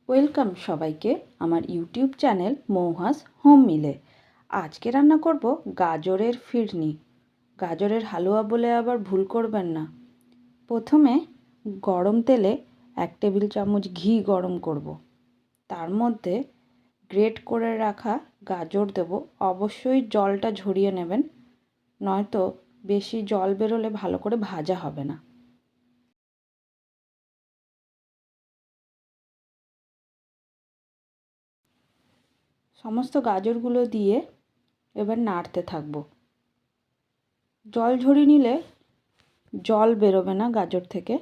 Welcome সবাইকে আমার YouTube channel মৌহাস home মিলে। আজকে রান্না করব গাজরের ফিরনি। গাজরের হালুয়া বলে আবার ভুল করবেন না। প্রথমে গরম তেলে 1 টেবিল চামচ ঘি গরম করব। তার মধ্যে গ্রেট করে রাখা গাজর দেব। অবশ্যই জলটা ঝরিয়ে নেবেন, নয়তো বেশি জল বেরোলে ভালো করে ভাজা হবে না। সমস্ত গাজরগুলো দিয়ে এবার নাড়তে থাকবো। জল ঝরিয়ে নিলে জল বেরোবে না গাজর থেকে।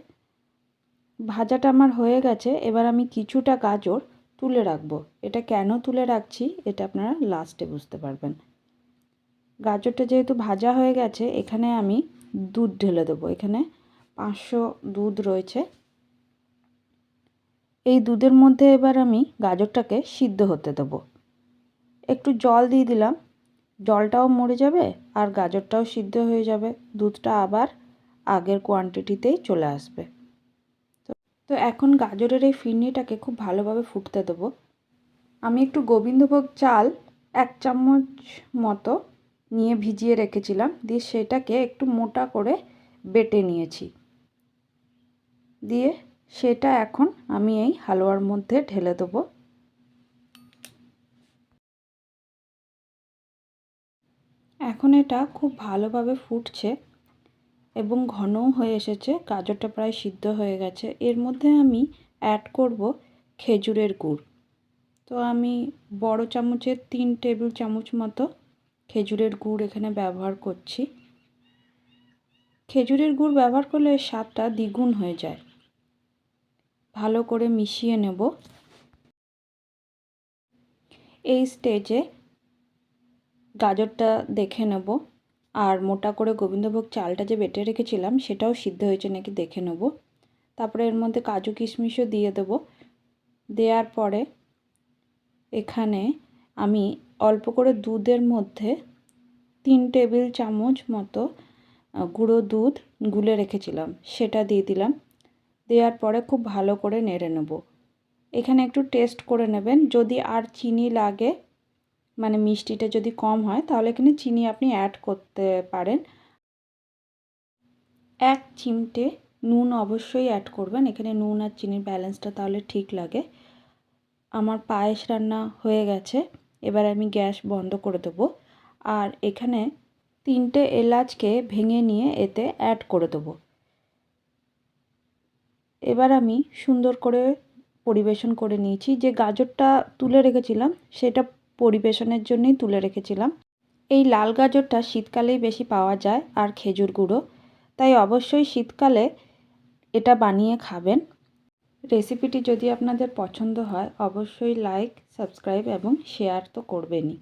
ভাজাটা আমার হয়ে গেছে। এবার আমি কিছুটা গাজর তুলে রাখবো। এটা কেন তুলে রাখছি এটা আপনারা লাস্টে বুঝতে পারবেন। গাজরটা যেহেতু ভাজা হয়ে গেছে, এখানে আমি দুধ ঢেলে দেবো। এখানে 500 দুধ রয়েছে। এই দুধের মধ্যে এবার আমি গাজরটাকে সিদ্ধ হতে দেবো। একটু জল দিয়ে দিলাম, জলটাও মরে যাবে আর গাজরটাও সিদ্ধ হয়ে যাবে। দুধটা আবার আগের কোয়ান্টিটিতেই চলে আসবে। তো এখন গাজরের এই ফিরনিটাকে খুব ভালোভাবে ফুটতে দেবো। আমি একটু গোবিন্দভোগ চাল 1 চামচ মতো নিয়ে ভিজিয়ে রেখেছিলাম, দিয়ে সেটাকে একটু মোটা করে বেটে নিয়েছি। দিয়ে সেটা এখন আমি এই হালুয়ার মধ্যে ঢেলে দেবো। এখন এটা খুব ভালোভাবে ফুটছে এবং ঘনও হয়ে এসেছে। গাজরটা প্রায় সিদ্ধ হয়ে গেছে। এর মধ্যে আমি অ্যাড করব খেজুরের গুড়। তো আমি বড় চামচের 3 টেবিল চামচ মতো খেজুরের গুড় এখানে ব্যবহার করছি। খেজুরের গুড় ব্যবহার করলে এর স্বাদটা দ্বিগুণ হয়ে যায়। ভালো করে মিশিয়ে নেব। এই স্টেজে গাজরটা দেখে নেব, আর মোটা করে গোবিন্দভোগ চালটা যে বেটে রেখেছিলাম সেটাও সিদ্ধ হয়েছে নাকি দেখে নেব। তারপরে এর মধ্যে কাজু কিশমিশও দিয়ে দেব। দেওয়ার পরে এখানে আমি অল্প করে দুধের মধ্যে 3 টেবিল চামচ মতো গুঁড়ো দুধ গুলে রেখেছিলাম সেটা দিয়ে দিলাম। দেওয়ার পরে খুব ভালো করে নেড়ে নেব। এখানে একটু টেস্ট করে নেবেন, যদি আর চিনি লাগে, মানে মিষ্টিটা যদি কম হয় তাহলে এখানে চিনি আপনি অ্যাড করতে পারেন। 1 চিমটে নুন অবশ্যই অ্যাড করবেন। এখানে নুন আর চিনির ব্যালেন্সটা তাহলে ঠিক লাগে। আমার পায়েস রান্না হয়ে গেছে। এবার আমি গ্যাস বন্ধ করে দেবো। আর এখানে 3টে এলাচকে ভেঙে নিয়ে এতে অ্যাড করে দেবো। এবার আমি সুন্দর করে পরিবেশন করে নিয়েছি। যে গাজরটা তুলে রেখেছিলাম সেটা পরিবেশনের জন্যই তুলে রেখেছিলাম। এই লাল গাজরটা শীতকালেই বেশি পাওয়া যায়, আর খেজুর গুঁড়ো, তাই অবশ্যই শীতকালে এটা বানিয়ে খাবেন। রেসিপিটি যদি আপনাদের পছন্দ হয় অবশ্যই লাইক, সাবস্ক্রাইব এবং শেয়ার তো করবেনই।